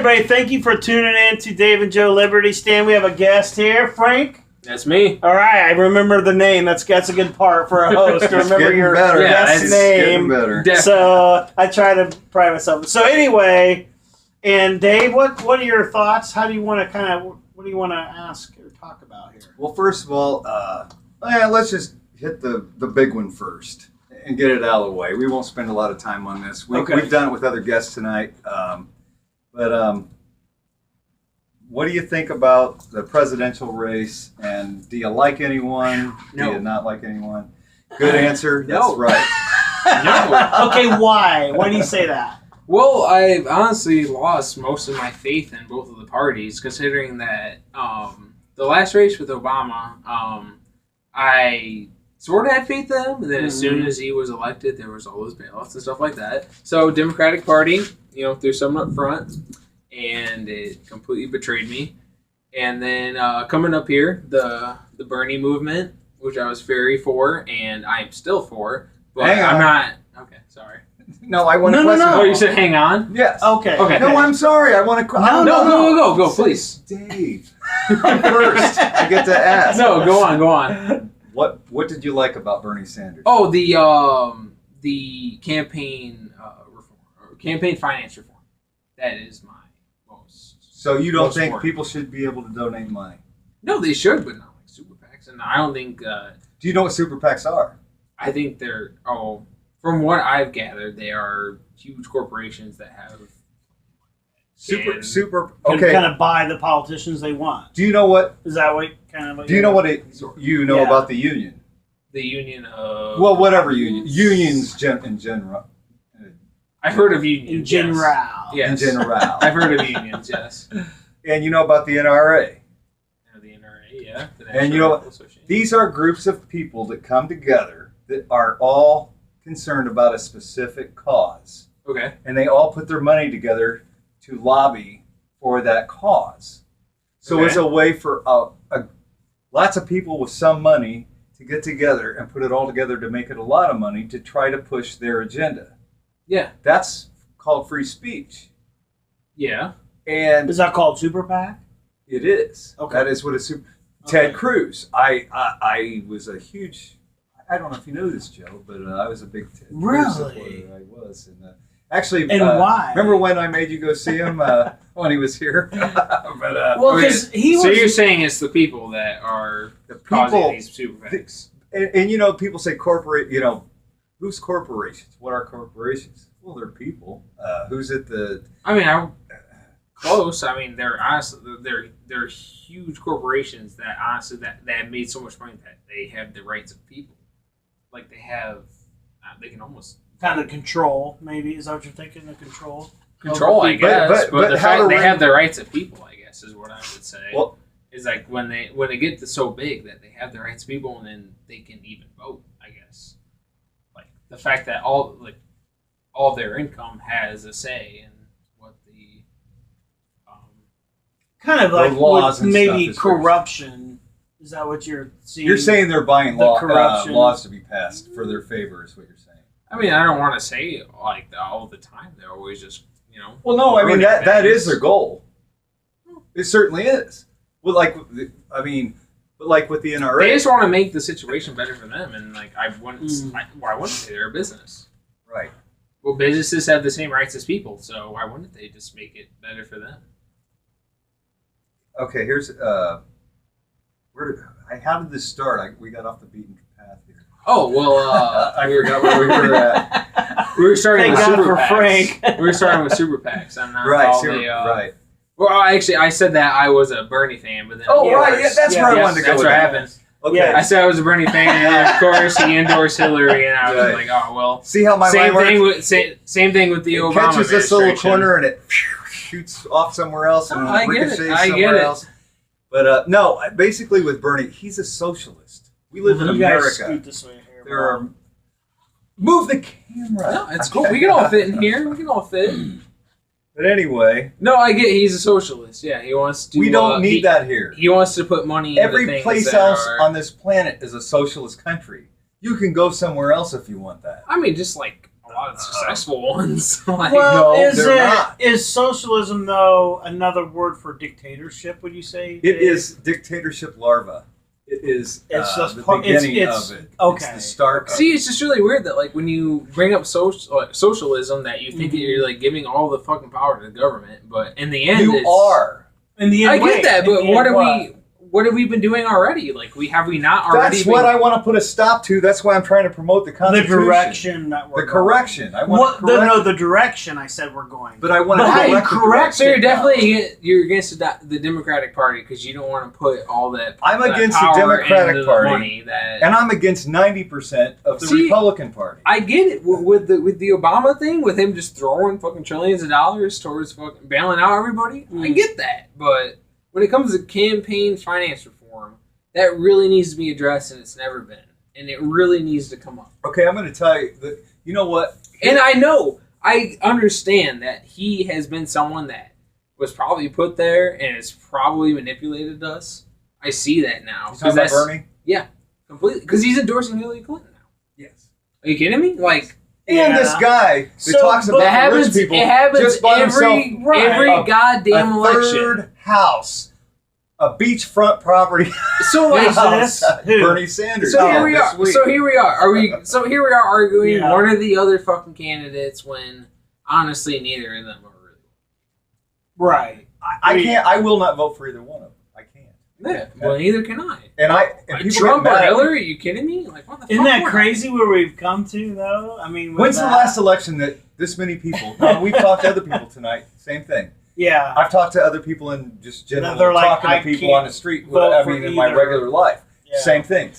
everybody. Thank you for tuning in to Dave and Joe Liberty Stand. We have a guest here, Frank. That's me. All right, I remember the name. That's a good part for a host to remember your guest name. So I try to pride myself. So anyway, and Dave, what are your thoughts? How do you want to what do you want to ask or talk about here? Well, first of all, let's just hit the big one first and get it out of the way. We won't spend a lot of time on this. We've done it with other guests tonight. But what do you think about the presidential race? And do you like anyone? No. Do you not like anyone? Good answer. No. That's right. No. Okay, why? Why do you say that? Well, I've honestly lost most of my faith in both of the parties, considering that the last race with Obama, I sort of had faith in him, and then as soon as he was elected, there was all those bailouts and stuff like that. So Democratic Party, threw something up front, and it completely betrayed me. And then coming up here, the Bernie movement, which I was very for, and I am still for, but I'm not. Okay, sorry. No, I want to question. Oh, you said hang on? Yes. Okay. No, I'm sorry. I want to. No, go, please. Dave, I'm first. I get to ask. No, go on. What did you like about Bernie Sanders? Oh, the campaign reform, or campaign finance reform. That is my most. So you don't think important. people should be able to donate money? No, they should, but not like super PACs. And I don't think. Do you know what super PACs are? I think they're from what I've gathered, they are huge corporations that have super. Can Okay. kind of buy the politicians they want. Do you know what? Is that what kind of? What Do you know what about the union? The union of. Well, whatever union. Unions in general. I've heard of unions. In general. Yes. In general. I've heard of unions. Yes. And you know about the NRA. The NRA, yeah. And you know, these are groups of people that come together that are all concerned about a specific cause. Okay. And they all put their money together to lobby for that cause. So it's a way for lots of people with some money to get together and put it all together to make it a lot of money to try to push their agenda. Yeah. That's called free speech. Yeah. And is that called super PAC? It is. Okay. That is what it's. Ted Cruz. I was a huge. I don't know if you know this, Joe, but I was a big Ted Cruz supporter. I was, and actually. And why? Remember when I made you go see him when he was here? Well, because he was. So you're saying it's the people that are causing these super PACs. And people say corporate. Who's corporations? What are corporations? Well, they're people. Who's at the? I mean, I'm close. I mean, they're honestly they're huge corporations that honestly that have made so much money that they have the rights of people. Like they can almost kind of control. Maybe is that what you're thinking? The control. I guess, but the fact they have the rights of people, I guess, is what I would say. Well, is like when they get to so big that they have the rights of people, and then they can even vote. I guess, like the fact that all their income has a say in what the kind of like laws and maybe corruption. Is that what you're seeing? You're saying they're buying laws to be passed for their favor, is what you're saying. I mean, I don't want to say like all the time. They're always just Well, no, I mean that is their goal. It certainly is. Well, like with the NRA, they just want to make the situation better for them, and like why wouldn't they? They're a business, right? Well, businesses have the same rights as people, so why wouldn't they just make it better for them? Okay, here's how did this start? We got off the beaten path here. Oh well, I forgot where we were at. We were starting with super PACs. Frank. We were starting with super PACs. I'm not right. Well, actually, I said that I was a Bernie fan, but then that's where I wanted to go. That's what happened. Okay. Yeah. I said I was a Bernie fan, and then of course he endorsed Hillary, and I was like, oh well. See how my same mind thing works? same thing with the Obama catches this little corner and it shoots off somewhere else and ricochets somewhere else. But no, basically with Bernie, he's a socialist. We live in America. This way here, there are. Move the camera. No, it's cool. We can all fit in here. We can all fit. But anyway. No, I get he's a socialist. Yeah, he wants to. We don't need that here. He wants to put money in every place else on this planet is a socialist country. You can go somewhere else if you want that. I mean, just like lot of successful ones. Like, well, no, they're not. Is socialism though another word for dictatorship? Would you say it is dictatorship larva? It is the beginning of it. Okay. It's the start. See, it's just really weird that like when you bring up socialism, that you think that you're like giving all the fucking power to the government, but in the end, you are. In the end, I get that, but what have we been doing already? Like, have we not already? That's what I want to put a stop to. That's why I'm trying to promote the Constitution. The direction that we're going. Correction. I want the direction I said we're going. But I want to correct. So you're against the Democratic Party because you don't want to put all that. I'm against the Democratic Party, and I'm against 90% of the Republican Party. I get it with the Obama thing, with him just throwing fucking trillions of dollars towards fucking bailing out everybody. I get that, but when it comes to campaign finance reform, that really needs to be addressed, and it's never been. And it really needs to come up. Okay, I'm going to tell you that, you know what? And I understand that he has been someone that was probably put there and has probably manipulated us. I see that now. You talking about Bernie? Yeah, completely. Because he's endorsing Hillary Clinton now. Yes. Are you kidding me? Like... And this guy that talks about rich people just bought every goddamn election. Third house, a beachfront property. So like Bernie Sanders. So here we are. So here we are arguing one of the other fucking candidates when honestly neither of them are really. Right. I can't. I will not vote for either one of them. I can't. Yeah. Well, neither can I. And Trump or Hillary? Are you kidding me? Like, what the fuck? Isn't that crazy where we've come to, though? I mean, when's the last election that this many people? We've talked to other people tonight. Same thing. Yeah. I've talked to other people and just generally talking to people on the street. In my regular life. Yeah. Same thing.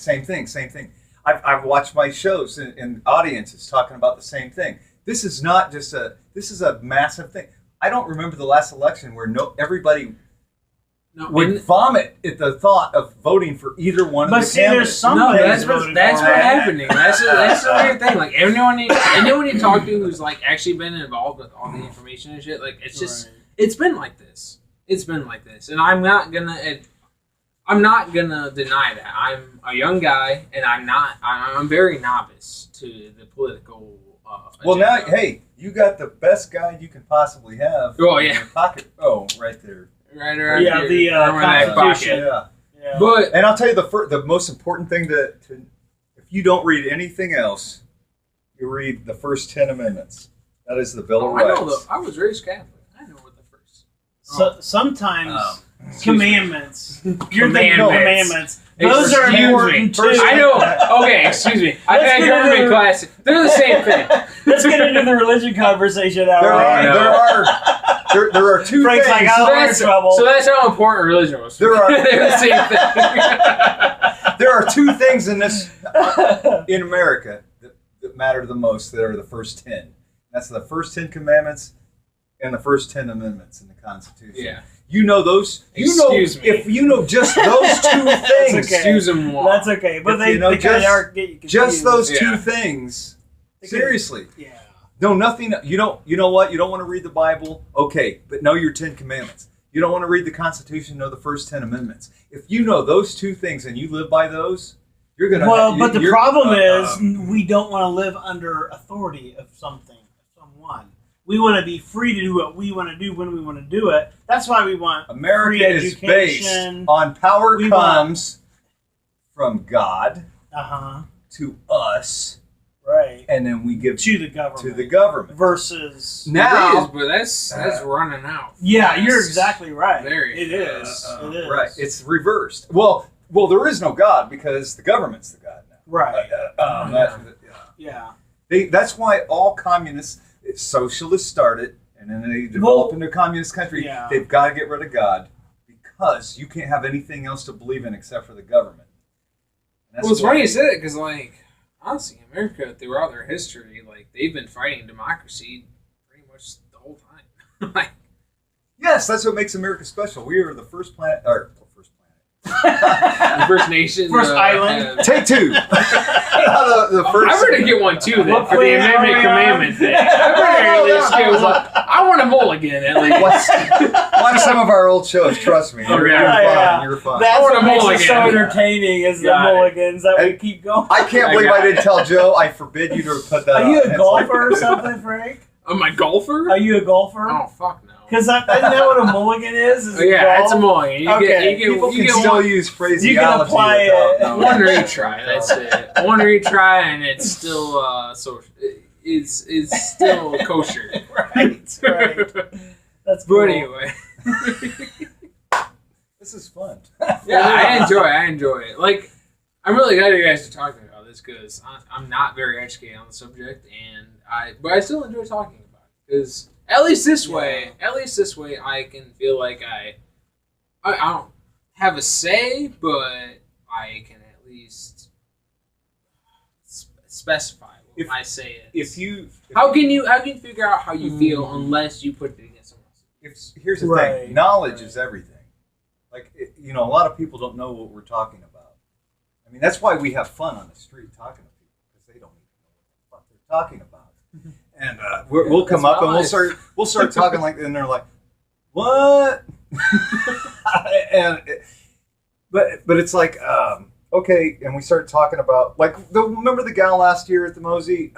I've watched my shows and audiences talking about the same thing. This is not just this is a massive thing. I don't remember the last election where everybody would vomit at the thought of voting for either one of the candidates. That's what's happening. That's the weird thing. Like anyone you talk to who's like actually been involved with all the information and shit, like it's just it's been like this. It's been like this, and I'm not gonna deny that. I'm a young guy, and I'm very novice to the political. Well, now, hey, you got the best guy you can possibly have. Oh yeah, in your pocket. Oh, right there. Right around here. The Constitution. Yeah. But and I'll tell you the most important thing to if you don't read anything else, you read the first 10 amendments. That is the Bill of Rights. I was raised Catholic. I know what the first. Sometimes commandments. You're thinking commandments. Those are important too. I know. Okay, excuse me. I've had government class. They're the same thing. Let's get into the religion conversation now. There are two Frank's things. Like, I don't trouble. So that's how important religion was. They're the same thing. There are two things in America that matter the most that are the first 10. That's the first 10 commandments and the first 10 amendments in the Constitution. Yeah. You know those. Excuse me. If you know just those two things, excuse them. That's okay. But they kind of are get you confused. Just those two things. Seriously. Yeah. No, nothing. You know what? You don't want to read the Bible. Okay, but know your 10 commandments. You don't want to read the Constitution. Know the first 10 amendments. If you know those two things and you live by those, you're gonna. But the problem is we don't want to live under authority of someone. We want to be free to do what we want to do when we want to do it. That's why we want America free is based on power comes from God to us, right? And then we give to the government. Versus now, but that's running out. Yeah, you're exactly right. It is. Right. It's reversed. Well, there is no God because the government's the God now. Right. Yeah. That's why all communists. Socialists started, and then they develop into a communist country. Yeah. They've got to get rid of God because you can't have anything else to believe in except for the government. Well, it's funny you said it because, like, honestly, America throughout their history, like, they've been fighting democracy pretty much the whole time. Yes, that's what makes America special. We are the first planet. First Nation. First Island. Take two. the first. I'm gonna get one too then for the Amendment Commandment thing. I'm gonna just get one. I want a mulligan at least. Watch some of our old shows. Trust me, you're fine. You're fine. That's what makes it so entertaining is the mulligans that we keep going. I can't believe I didn't tell Joe. I forbid you to put that. Are you a golfer or something, Frank? Am I a golfer? Are you a golfer? Oh fuck no. Because I know what a mulligan is. Yeah, it's a mulligan. People can still use phraseology. You can apply it. One retry. That's it. One retry, and it's still social. It's still kosher. Right. That's cool. But anyway. This is fun. Yeah, I enjoy it. Like, I'm really glad you guys are talking about this because I'm not very educated on the subject, but I still enjoy talking about it because at least this way, I can feel like I don't have a say, but I can at least specify what my say is. How can you figure out how you feel unless you put it against someone else? Here's the thing: knowledge is everything. Like a lot of people don't know what we're talking about. I mean, that's why we have fun on the street talking to people because they don't even know what the fuck they're talking about. And we'll come up and we'll start talking like, and they're like, "What?" but it's like, okay, and we start talking about like remember the gal last year at the Mosey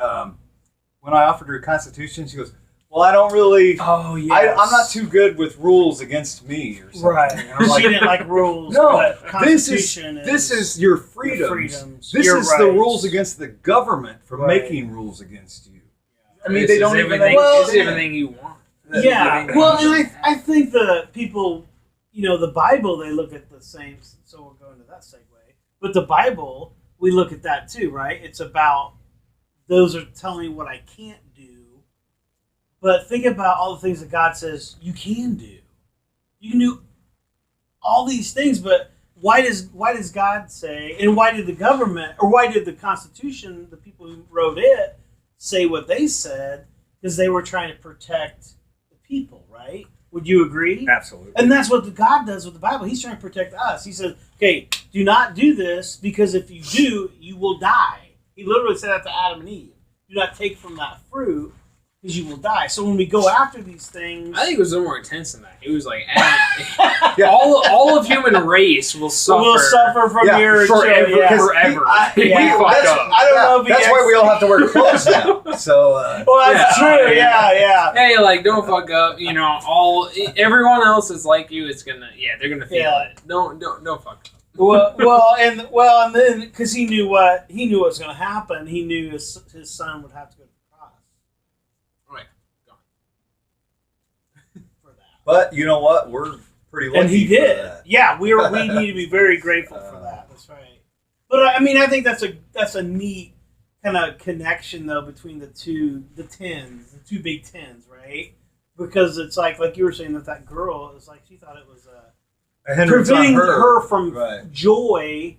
when I offered her a Constitution, she goes, "Well, I don't really. Oh yeah, I'm not too good with rules against me or something." Right. She didn't like rules. No, but Constitution this is your freedoms. This is the rules against the government for making rules against you. I mean, they don't even. It's everything you want. Yeah. Well, and I think the people, the Bible, they look at the same. So we'll go into that segue. But the Bible, we look at that too, right? It's about those are telling me what I can't do. But think about all the things that God says you can do. You can do all these things, but why does God say, and why did the government, or why did the Constitution, the people who wrote it, say what they said? Because they were trying to protect the people, right? Would you agree? Absolutely. And that's what God does with the Bible. He's trying to protect us. He says, okay, do not do this, because if you do, you will die. He literally said that to Adam and Eve. Do not take from that fruit, because you will die. So when we go after these things, I think it was a little more intense than that. It was like all of human race will suffer. We'll suffer from your forever. Yeah. Forever. We fucked up. I don't know if that's why we all have to wear clothes now. So well, that's true. Yeah. Hey, like, don't fuck up. Everyone else is like you. It's gonna. Yeah, they're gonna feel it. Don't fuck up. Well, and then because he knew what was going to happen. He knew his son would have to go to the cross. Right. For that. But you know what? We're pretty lucky. And he did. For that. Yeah, we need to be very grateful for that. That's right. But I mean, I think that's a neat kind of connection though between the two big tens, right? Because it's like you were saying that girl is like she thought it was preventing her from joy.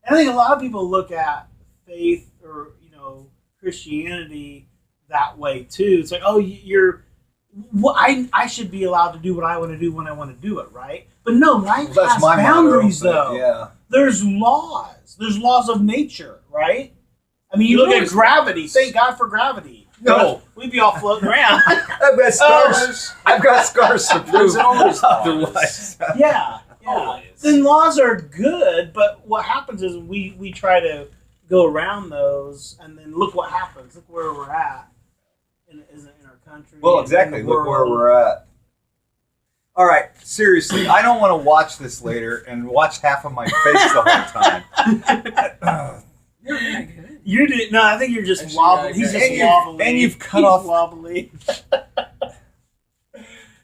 And I think a lot of people look at faith or Christianity that way too. It's like, oh, I should be allowed to do what I want to do when I want to do it, right? But no, life has boundaries though. Yeah. There's laws. There's laws of nature, right? I mean, you look at gravity. Thank God for gravity. No, we'd be all floating around. I've got scars. I've got scars to prove it. Yeah. Then laws are good, but what happens is we try to go around those, and then look what happens. Look where we're at in our country. Well, exactly. Look where we're at. All right, seriously, I don't want to watch this later and watch half of my face the whole time. You're doing no. I think you're just wobbly. He's just wobbly, and you've cut off wobbly.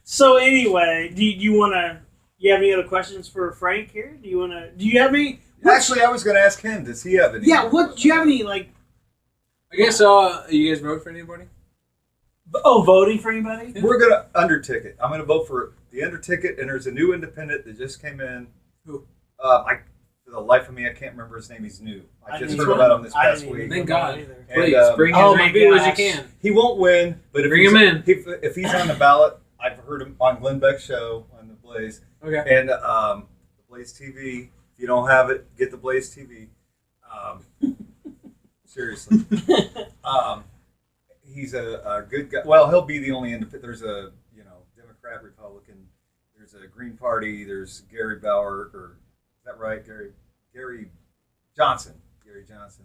So anyway, do you want to? You have any other questions for Frank here? Do you have any? Actually, I was going to ask him. Does he have any? Yeah. Do you have any like? I guess. You guys vote for anybody? Oh, voting for anybody? Yeah. We're going to underticket. I'm going to vote for the underticket, and there's a new independent that just came in. Who? For the life of me, I can't remember his name. He's new. I just heard about him this past week. Thank God. And, please bring as many people as you can. He won't win, but bring him in. If he's on the ballot, I've heard him on Glenn Beck's show on the Blaze. Okay. And the Blaze TV. If you don't have it, get the Blaze TV. Seriously. He's a good guy. Well, he'll be the only independent. There's a Democrat, Republican. There's a Green Party. There's Gary Bauer, or is that right? Gary Johnson. Gary Johnson,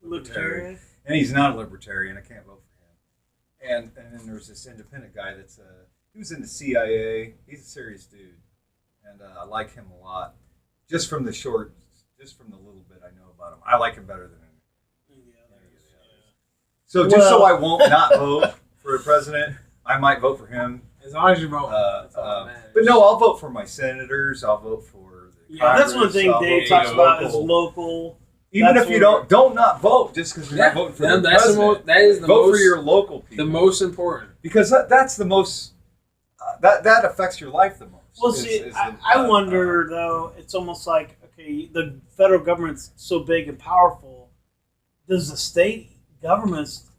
the libertarian. And he's not a libertarian. I can't vote for him. And then there's this independent guy that's he was in the CIA. He's a serious dude, and I like him a lot. Just from the little bit I know about him, I like him better than any of the others. So so I won't not vote for a president, I might vote for him. As long as you vote. But no, I'll vote for my senators. I'll vote for the Congress. That's one thing Dave talks about is local. Even if you don't not vote just because you're not voting for the president. That is the vote for your local people. The most important. Because that's the most, that affects your life the most. Well, I wonder, though, it's almost like, okay, the federal government's so big and powerful. Does the state governments...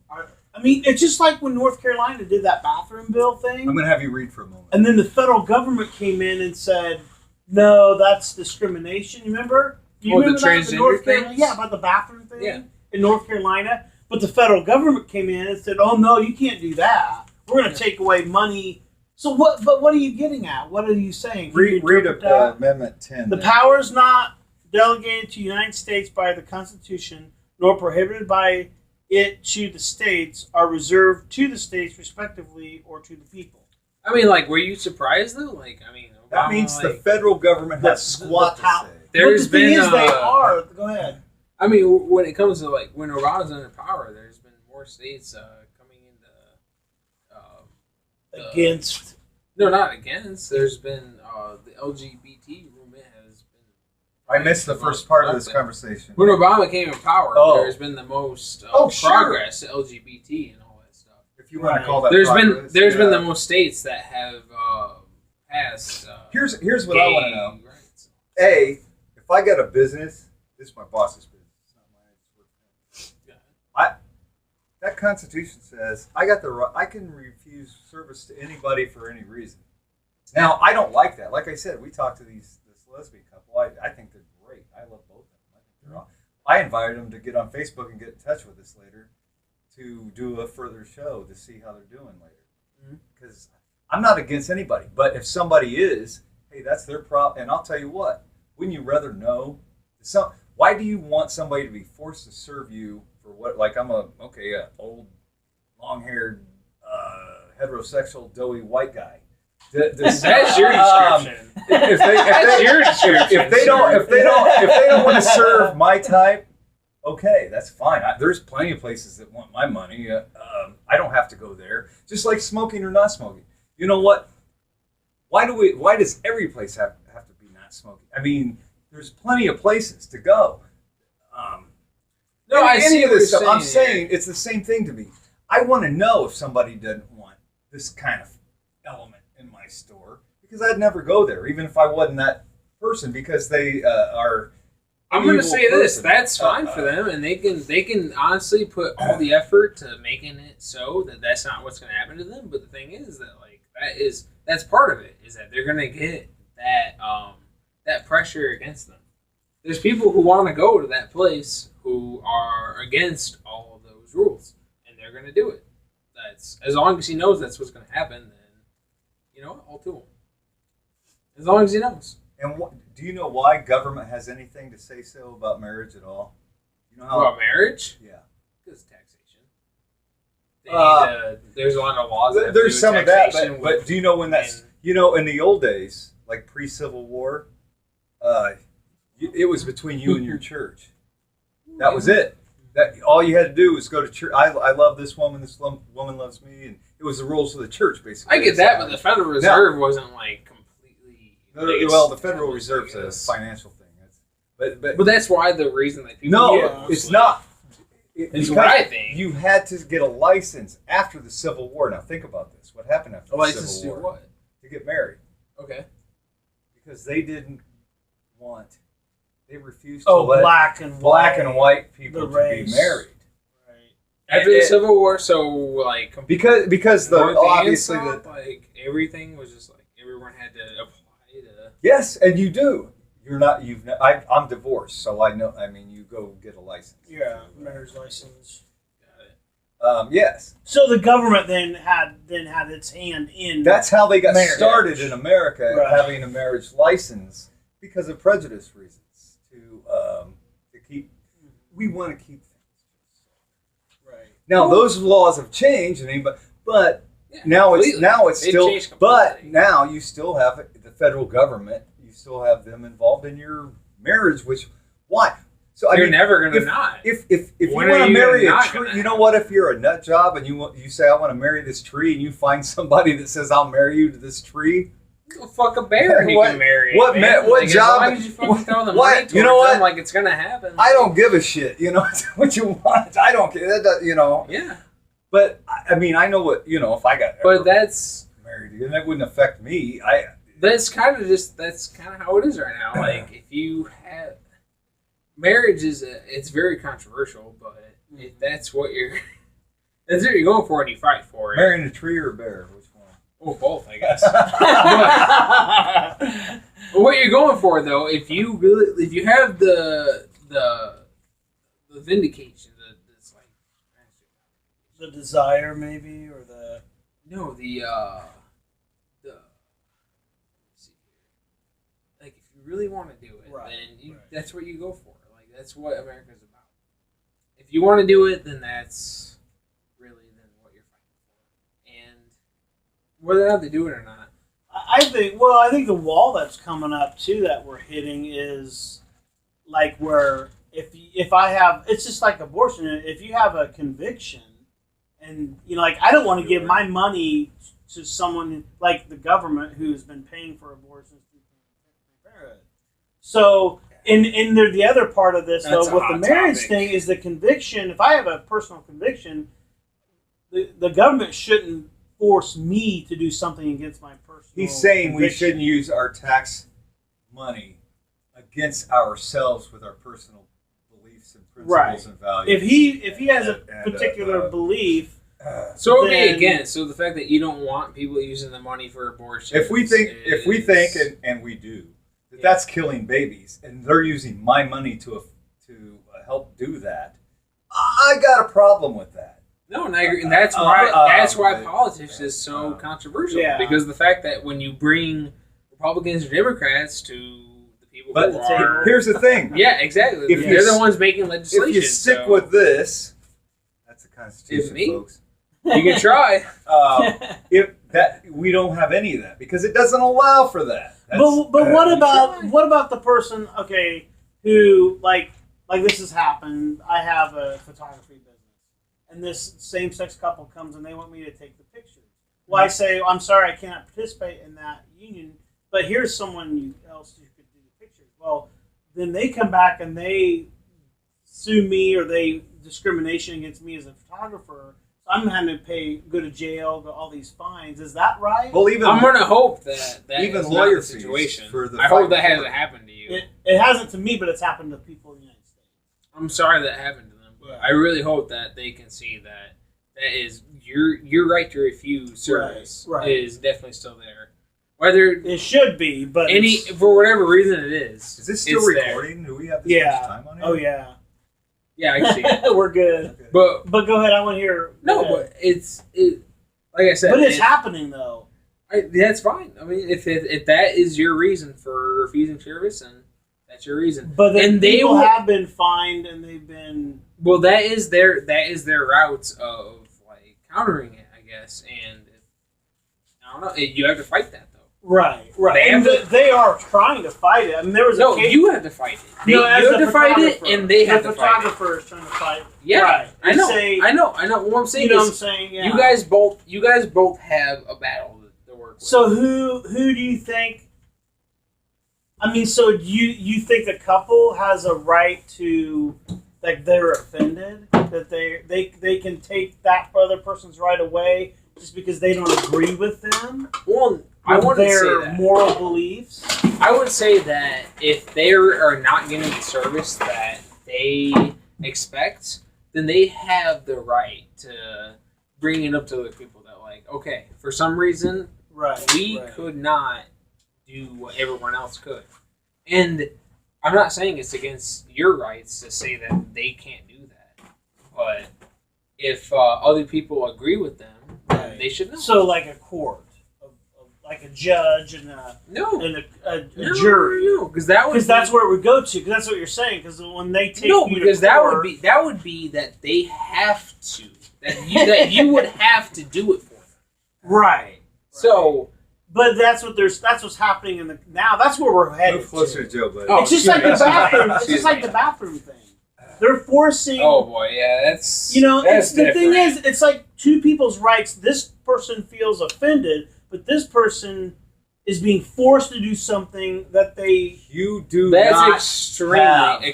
I mean, it's just like when North Carolina did that bathroom bill thing. I'm going to have you read for a moment. And then the federal government came in and said, no, that's discrimination. You remember? Do you remember the transgender thing? Yeah, about the bathroom thing in North Carolina. But the federal government came in and said, oh, no, you can't do that. We're going to take away money. So what? But what are you getting at? What are you saying? Read Amendment 10. The powers not delegated to the United States by the Constitution, nor prohibited by it to the states, are reserved to the states respectively or to the people. I mean, like, were you surprised though? Like, I mean, Obama, that means the federal government has squat to say. There's been they are. Go ahead. I mean, when it comes to like when Obama's under power, there's been more states coming into against. No, not against. There's been the LGBT movement has been. I missed the first part of this conversation. When Obama came in power, there's been the most progress to LGBT and all that stuff. If you want to call that, there's been the most states that have passed. Here's what I want to know. Rights. If I got a business, this is my boss's business. It's not mine. That Constitution says I got the right. I can refuse service to anybody for any reason. Now I don't like that. Like I said, we talked to this lesbian couple. I think they're great. I love both of them. I think they're all. I invited them to get on Facebook and get in touch with us later to do a further show to see how they're doing later. Because I'm not against anybody, but if somebody is, hey, that's their problem. And I'll tell you what, wouldn't you rather know? Why do you want somebody to be forced to serve you for what? Like I'm old, long-haired, heterosexual, doughy white guy. That's your description. If they don't want to serve my type, okay, that's fine. There's plenty of places that want my money. I don't have to go there. Just like smoking or not smoking. You know what? Why does every place have to be not smoking? I mean, there's plenty of places to go. I see of this stuff. I'm saying it's the same thing to me. I want to know if somebody doesn't want this kind of element in my store because I'd never go there, even if I wasn't that person, because they are. I'm going to say this: that's fine for them, and they can honestly put all the effort to making it so that that's not what's going to happen to them. But the thing is that that's part of it, is that they're going to get that pressure against them. There's people who want to go to that place who are against all of those rules, and they're going to do it. That's as long as he knows that's what's going to happen. Then you know what? All to him. As long as he knows. And do you know why government has anything to say so about marriage at all? You know how about marriage? Yeah, because taxation. There's a lot of laws. There's some of that, but do you know when that's in the old days, like pre-Civil War, it was between you and your church. That was it. That all you had to do was go to church. I love this woman. This woman loves me, and it was the rules of the church, basically. I get that, but the Federal Reserve wasn't like completely. Well, the Federal Reserve's a financial thing. But that's why the reason that people. No, it's not. It's what I think. You had to get a license after the Civil War. Now think about this. What happened after the Civil War? What? To get married. Okay. Because they didn't want. They refused to let black and white people to be married. Right. After the Civil War, so like because obviously like everything was just like everyone had to apply to. Yes, and you do. you're not. I'm divorced, so I know. I mean, you go get a license. Yeah, marriage license. Yes. So the government then had its hand in. That's how they got marriage. started in America, having a marriage license because of prejudice reasons. To keep, we want to keep things. Right. Now those laws have changed, but now it's still. But now you still have the federal government. You still have them involved in your marriage. Why? So you're never gonna not. If you want to marry a tree, you know what? If you're a nut job and you say I want to marry this tree, and you find somebody that says I'll marry you to this tree, go fuck a bear and you can marry. What job? As long as you fucking throw the money towards them, like it's gonna happen. I don't give a shit. You know what you want. I don't care. Yeah. But I mean, I know what if I got. But that's married, and that wouldn't affect me. That's kind of how it is right now. Like if you have. Marriage it's very controversial, but if that's what you're going for and you fight for it. Marrying a tree or a bear? Which one? Oh, both, I guess. But what you're going for, though, if you have the vindication, the desire, maybe, or the like, if you really want to do it, then that's what you go for. That's what America's about. If you want to do it, then that's really what you're fighting for. And whether or not they do it or not. I think the wall that's coming up, too, that we're hitting is like where if I have, it's just like abortion. If you have a conviction and, like I don't want to give my money to someone like the government who's been paying for abortions through Parenthood. So... And the other part of this, though, with the marriage thing is the conviction. If I have a personal conviction, the government shouldn't force me to do something against my personal He's saying conviction. We shouldn't use our tax money against ourselves with our personal beliefs and principles and values. If he has a particular belief... So the fact that you don't want people using the money for abortion... If we think, and we do... That's killing babies, and they're using my money to help do that. I got a problem with that. No, and I agree. And that's why politics is so controversial. Yeah. Because the fact that when you bring Republicans or Democrats to the people who are... Here's the thing. Yeah, exactly. They're the ones making legislation. If you stick with this, that's the Constitution, folks. You can try. We don't have any of that because it doesn't allow for that. But what about the person who like this has happened? I have a photography business, and this same-sex couple comes and they want me to take the pictures. Well, I say I'm sorry, I cannot participate in that union, but here's someone else who could do the pictures. Well, then they come back and they sue me or they discrimination against me as a photographer. I'm having to go to jail, all these fines. Is that right? Well, I'm going to hope that even lawyer situation. I hope that hasn't happened to you. It hasn't to me, but it's happened to people in the United States. I'm sorry that happened to them, but I really hope that they can see that is your right to refuse service is definitely still there. Whether it should be, but for whatever reason it is. Is this still recording? Do we have this much time on it? Oh yeah. Yeah, I can see it. We're good. Okay. But go ahead. I want to hear. But it's like I said. But it's happening though. That's fine. I mean, if that is your reason for refusing service, and that's your reason. But people have been fined, and they've been. Well, that is their route of like countering it, I guess. And I don't know. You have to fight that. Right. They are trying to fight it. I mean, there was you have to fight it. You have to fight it, and they have to fight it. The photographer is trying to fight it. Yeah, right. I know. What I'm saying you know what I'm saying? Yeah. You guys both have a battle to work with. So who do you think? I mean, so you think the couple has a right to, like, they're offended that they can take that other person's right away just because they don't agree with them? Well, I wouldn't say that. Moral beliefs? I would say that if they are not getting the service that they expect, then they have the right to bring it up to other people that, like, okay, for some reason, we could not do what everyone else could. And I'm not saying it's against your rights to say that they can't do that, but if other people agree with them, then they should know. So, like a court, like a judge and a jury. No, because that's where it would go to. Because that's what you're saying. Because when they take because that would be that they have to that you would have to do it for them. Right. So. But that's what's happening now. That's where we're headed. Move closer to Joe, buddy. It's just like the bathroom. It's just like the bathroom thing. They're forcing. Oh boy, yeah, that's It's the thing is, it's like two people's rights. This person feels offended, but this person is being forced to do something that they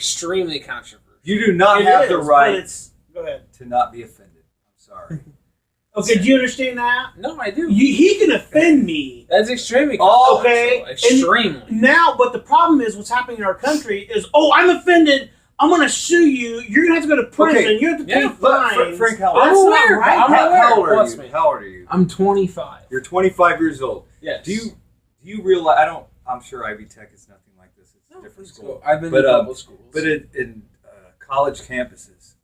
extremely controversial. You do not have the right go ahead. to not be offended. I'm sorry. Okay, do you understand that? No, I do. He can offend me. That's extremely controversial. Okay. Extremely. Now, but the problem is what's happening in our country is, I'm offended. I'm going to sue you. You're going to have to go to prison. Okay. You have to pay fines. Frank, how old are you? How old are you? I'm 25. You're 25 years old. Yes. Do you realize? I'm sure Ivy Tech is nothing like this. It's a different school. I've been to double schools. But in college campuses,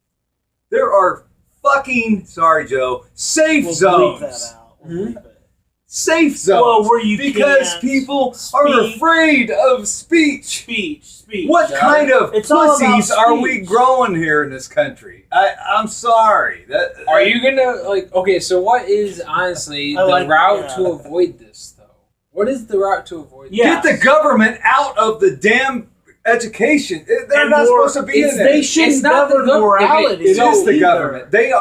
there are fucking, sorry, Joe, safe zones. Bleep that out. Bleep it. Safe zones. Where you because people are afraid of speech. Speech. What kind of pussies are we growing here in this country? I'm sorry. Are you gonna okay? So what is honestly the route to avoid this, though? What is the route to avoid this? Get the government out of the damn education. They're not supposed to be in there. They shouldn't govern morality. It is the government. They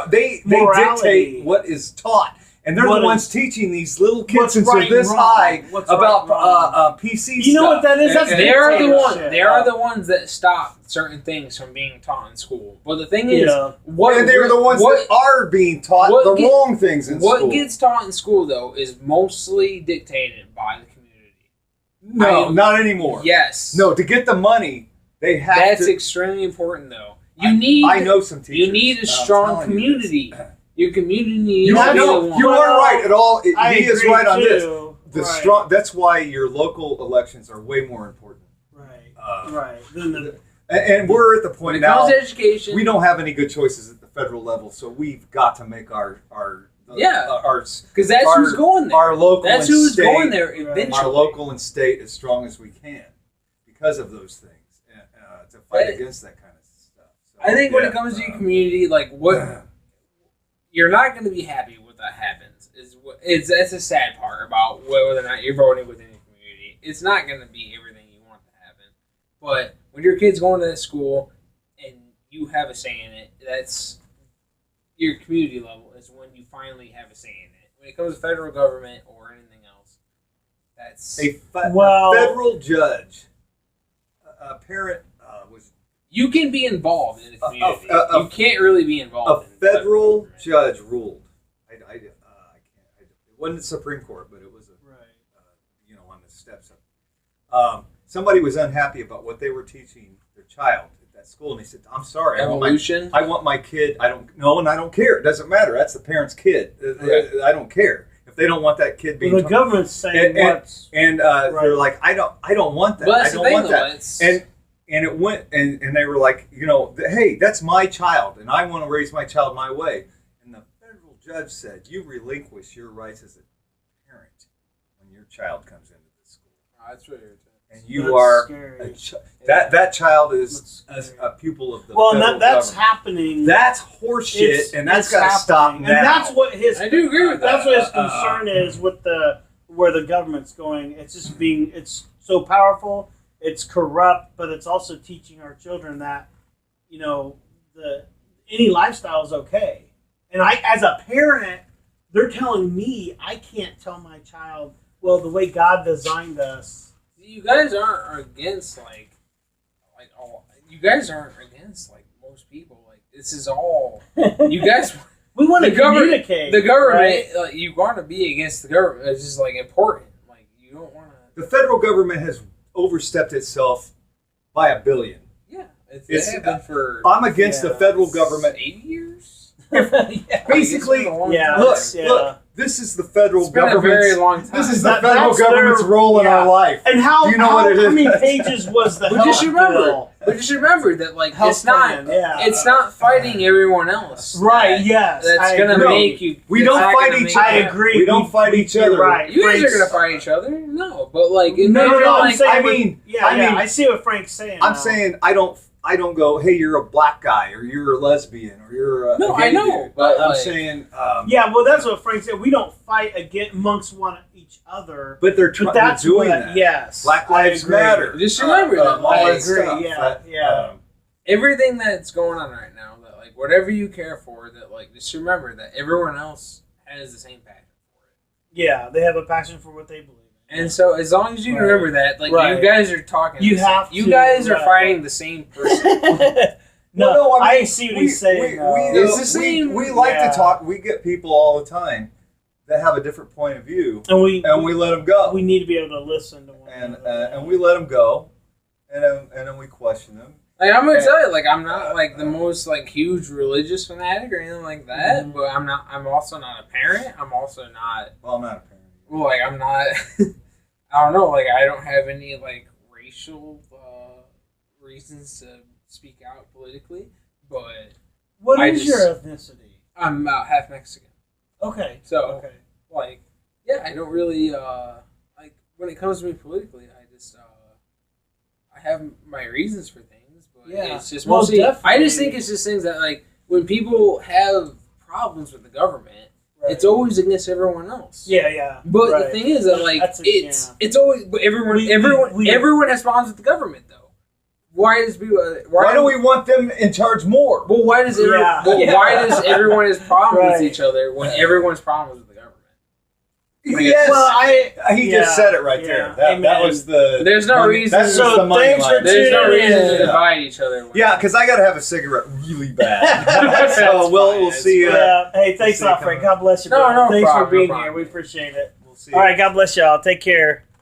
dictate what is taught. And they're the ones teaching these little kids since they're this high about PC You know what that is? That's they are the ones that stop certain things from being taught in school. But the thing is, they're the ones that are being taught the wrong things in school. What gets taught in school, though, is mostly dictated by the community. No, not anymore. Yes. No, to get the money, they have That's extremely important, though. I know some teachers. You need a strong community. Your community needs you are right at all. He is right on this. Strong. That's why your local elections are way more important. Right. And we're at the point now. When it comes to education, we don't have any good choices at the federal level, so we've got to make our because that's who's going there. Our local that's and who's state, going there eventually. Our local and state as strong as we can because of those things to fight against that kind of stuff. So, I think when it comes to your community, you're not going to be happy when that happens. That's a sad part about whether or not you're voting within your community. It's not going to be everything you want to happen. But when your kid's going to that school and you have a say in it, that's your community level is when you finally have a say in it. When it comes to federal government or anything else, that's a federal judge. A parent was. You can be involved in the community. You can't really be involved. A federal judge ruled. I can't. It wasn't the Supreme Court, but it was on the steps of. Somebody was unhappy about what they were teaching their child at that school, and they said, "I'm sorry, evolution. I want my kid. I don't know, and I don't care. It doesn't matter. That's the parent's kid. I don't care if they don't want that kid being." The government's saying they're like, "I don't want that. I don't want that." And it went, and they were like, hey, that's my child, and I want to raise my child my way. And the federal judge said, you relinquish your rights as a parent when your child comes into the school. Oh, that's really irritating. And you are that child is a pupil of the federal government. That's happening. That's horseshit, and that's got to stop now. And that's what I do agree with that. That's what his concern is with where the government's going. It's just it's so powerful. It's corrupt, but it's also teaching our children that, any lifestyle is okay. And I, as a parent, they're telling me I can't tell my child, well, the way God designed us. You guys aren't against you guys aren't against most people. This is all you guys. We want to communicate. The government, right? You want to be against the government. It's just important. You don't want to. The federal government has overstepped itself by $1 billion. Yeah, it's happened for. I'm against the federal government. 80 years. Basically, look. This is the federal It's been government. a very long time. This is the federal government's role in our life. And how? Do you know what it is? How many pages was the health bill? But just remember that, like, Health it's not. plan, It's not fighting everyone else. Right? Yes. That's gonna make you. We don't fight each other. I agree. We don't fight each other. Right. You guys are gonna fight each other. No, but like, No. like, I mean, I see what Frank's saying. I'm saying I don't go, hey, you're a black guy, or you're a lesbian, or you're a no, gay I know, dude. but I'm like, saying, yeah, well, that's what Frank said. We don't fight amongst each other, but they're doing that. Yes, Black Lives Matter. Just remember that. I agree. Yeah. Everything that's going on right now, that like whatever you care for, that like just remember that everyone else has the same passion for it. Yeah, they have a passion for what they believe in. And so, as long as you remember that, like you guys are talking, you guys are fighting the same person. No, I see what he's saying. It's the same. We like to talk. We get people all the time that have a different point of view, and we let them go. We need to be able to listen to one another. And we let them go, and then we question them. Like, I'm gonna tell you, like, I'm not like the most like huge religious fanatic or anything like that, but I'm not. I'm also not a parent. I'm also not. Well, I'm not a parent. Well, like, I'm not. I don't know. Like, I don't have any like racial reasons to speak out politically. But what is your ethnicity? I'm half Mexican. Okay. So, like, yeah, I don't really like when it comes to me politically. I just I have my reasons for things. Yeah, it's just mostly. I just think it's just things that, like, when people have problems with the government, it's always against everyone else. Yeah. But the thing is that, like, it's always. But everyone has problems with the government, though. Why does people? Why do we want them in charge more? Well, why does why does everyone has problems with each other when everyone's problems with the government? Yes. Well, he just said it right there. That was the. There's no reason. That's just the money line. There's no reason to divide each other. Yeah, because I gotta have a cigarette really bad. So we'll see. Hey, thanks a lot, Frank. God bless you. No, thanks for being here. We appreciate it. We'll see. All right, God bless y'all. Take care.